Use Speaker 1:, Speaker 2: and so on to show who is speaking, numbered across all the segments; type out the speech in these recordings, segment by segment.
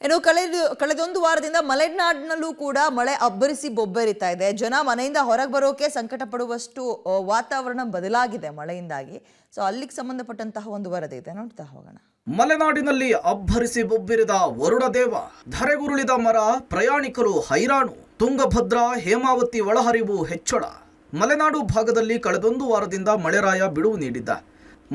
Speaker 1: ಇನ್ನು ಕಳೆದೊಂದು ವಾರದಿಂದ ಮಲೆನಾಡಿನಲ್ಲೂ ಕೂಡ ಮಳೆ ಅಬ್ಬರಿಸಿ ಬೊಬ್ಬರಿತಾ ಇದೆ. ಜನ ಮನೆಯಿಂದ ಹೊರಗೆ ಬರೋಕೆ ಸಂಕಟ ಪಡುವಷ್ಟು ವಾತಾವರಣ ಬದಲಾಗಿದೆ ಮಳೆಯಿಂದಾಗಿ. ಸೊ ಅಲ್ಲಿಗೆ ಸಂಬಂಧಪಟ್ಟಂತಹ ಒಂದು ವರದಿ ಇದೆ, ನೋಡ್ತಾ ಹೋಗೋಣ.
Speaker 2: ಮಲೆನಾಡಿನಲ್ಲಿ ಅಬ್ಬರಿಸಿ ಬೊಬ್ಬಿರಿದ ವರುಣದೇವ, ಧರೆಗುರುಳಿದ ಮರ, ಪ್ರಯಾಣಿಕರು ಹೈರಾಣು. ತುಂಗಭದ್ರಾ ಹೇಮಾವತಿ ಒಳಹರಿವು ಹೆಚ್ಚಳ. ಮಲೆನಾಡು ಭಾಗದಲ್ಲಿ ಕಳೆದೊಂದು ವಾರದಿಂದ ಮಳೆರಾಯ ಬಿಡುವು ನೀಡಿದ್ದ.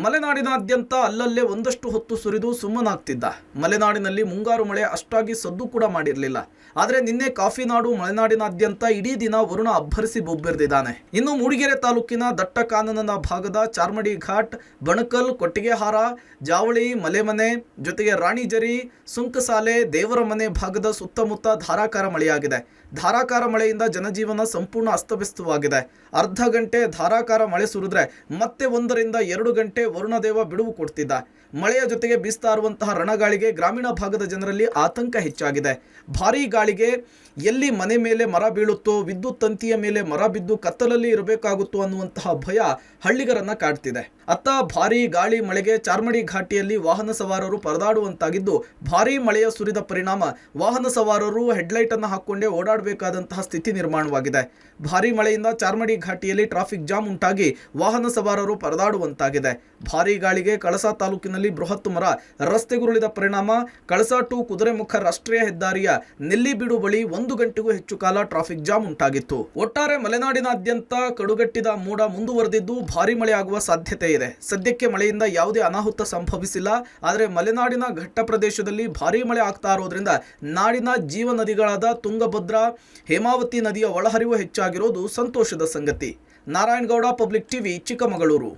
Speaker 2: ಮಲೆನಾಡಿನಾದ್ಯಂತ ಅಲ್ಲಲ್ಲೇ ಒಂದಷ್ಟು ಹೊತ್ತು ಸುರಿದು ಸುಮ್ಮನಾಗ್ತಿದ್ದ. ಮಲೆನಾಡಿನಲ್ಲಿ ಮುಂಗಾರು ಮಳೆ ಅಷ್ಟಾಗಿ ಸದ್ದು ಕೂಡ ಮಾಡಿರಲಿಲ್ಲ. ಆದರೆ ನಿನ್ನೆ ಕಾಫಿನಾಡು ಮಲೆನಾಡಿನಾದ್ಯಂತ ಇಡೀ ದಿನ ವರುಣ ಅಬ್ಬರಿಸಿ ಬೊಬ್ಬೆರೆದಿದ್ದಾನೆ. ಇನ್ನು ಮೂಡಿಗೆರೆ ತಾಲೂಕಿನ ದಟ್ಟ ಕಾನನ ಭಾಗದ ಚಾರ್ಮಡಿ ಘಾಟ್, ಬಣಕಲ್, ಕೊಟ್ಟಿಗೆಹಾರ, ಜಾವಳಿ, ಮಲೆಮನೆ ಜೊತೆಗೆ ರಾಣಿಜರಿ, ಸುಂಕಸಾಲೆ, ದೇವರ ಮನೆ ಭಾಗದ ಸುತ್ತಮುತ್ತ ಧಾರಾಕಾರ ಮಳೆಯಾಗಿದೆ. ಧಾರಾಕಾರ ಮಳೆಯಿಂದ ಜನಜೀವನ ಸಂಪೂರ್ಣ ಅಸ್ತವ್ಯಸ್ತವಾಗಿದೆ. ಅರ್ಧ ಗಂಟೆ ಧಾರಾಕಾರ ಮಳೆ ಸುರಿದ್ರೆ ಮತ್ತೆ 1 ರಿಂದ 2 ಗಂಟೆ ವರುಣದೇವ ಬಿಡುವು ಕೊಡ್ತಿದ್ದ. ಮಳೆಯ ಜೊತೆಗೆ ಬೀಸ್ತಾ ಇರುವಂತಹ ರಣಗಾಳಿಗೆ ಗ್ರಾಮೀಣ ಭಾಗದ ಜನರಲ್ಲಿ ಆತಂಕ ಹೆಚ್ಚಾಗಿದೆ. ಭಾರೀ ಗಾಳಿಗೆ ಎಲ್ಲಿ ಮನೆ ಮೇಲೆ ಮರ ಬೀಳುತ್ತೋ, ವಿದ್ಯುತ್ ತಂತಿಯ ಮೇಲೆ ಮರ ಬಿದ್ದು ಕತ್ತಲಲ್ಲಿ ಇರಬೇಕಾಗುತ್ತೋ ಅನ್ನುವಂತಹ ಭಯ ಹಳ್ಳಿಗರನ್ನ ಕಾಡ್ತಿದೆ. ಅತ್ತ ಭಾರೀ ಗಾಳಿ ಮಳೆಗೆ ಚಾರ್ಮಡಿ ಘಾಟಿಯಲ್ಲಿ ವಾಹನ ಸವಾರರು ಪರದಾಡುವಂತಾಗಿದ್ದು, ಭಾರೀ ಮಳೆಯ ಸುರಿದ ಪರಿಣಾಮ ವಾಹನ ಸವಾರರು ಹೆಡ್ಲೈಟ್ ಅನ್ನು ಹಾಕೊಂಡೇ ಓಡಾಡಬೇಕಾದಂತಹ ಸ್ಥಿತಿ ನಿರ್ಮಾಣವಾಗಿದೆ. ಭಾರೀ ಮಳೆಯಿಂದ ಚಾರ್ಮಡಿ ಘಾಟಿಯಲ್ಲಿ ಟ್ರಾಫಿಕ್ ಜಾಮ್ ಉಂಟಾಗಿ ವಾಹನ ಸವಾರರು ಪರದಾಡುವಂತಾಗಿದೆ. ಭಾರೀ ಗಾಳಿಗೆ ಕಳಸಾ ತಾಲೂಕಿನಲ್ಲಿ ಬೃಹತ್ ಮರ ರಸ್ತೆಗುರುಳಿದ ಪರಿಣಾಮ ಕಳಸಾ ಟು ಕುದುರೆಮುಖ ರಾಷ್ಟ್ರೀಯ ಹೆದ್ದಾರಿಯ ನೆಲ್ಲಿಬೀಡು ಬಳಿ 1 ಗಂಟೆಗೂ ಹೆಚ್ಚು ಕಾಲ ಟ್ರಾಫಿಕ್ ಜಾಮ್ ಉಂಟಾಗಿತ್ತು. ಒಟ್ಟಾರೆ ಮಲೆನಾಡಿನಾದ್ಯಂತ ಕಡುಗಟ್ಟಿದ ಮೋಡ ಮುಂದುವರೆದಿದ್ದು ಭಾರೀ ಮಳೆ ಆಗುವ ಸಾಧ್ಯತೆ ಇದೆ. ಸದ್ಯಕ್ಕೆ ಮಳೆಯಿಂದ ಯಾವುದೇ ಅನಾಹುತ ಸಂಭವಿಸಿಲ್ಲ. ಆದರೆ ಮಲೆನಾಡಿನ ಘಟ್ಟ ಪ್ರದೇಶದಲ್ಲಿ ಭಾರೀ ಮಳೆ ಆಗ್ತಾ ಇರೋದ್ರಿಂದ ನಾಡಿನ ಜೀವ ನದಿಗಳಾದ ತುಂಗಭದ್ರಾ, ಹೇಮಾವತಿ ನದಿಯ ಒಳಹರಿವು ಹೆಚ್ಚಾಗಿರೋದು ಸಂತೋಷದ ಸಂಗತಿ. Narayanagowda, public TV, Chikkamagaluru.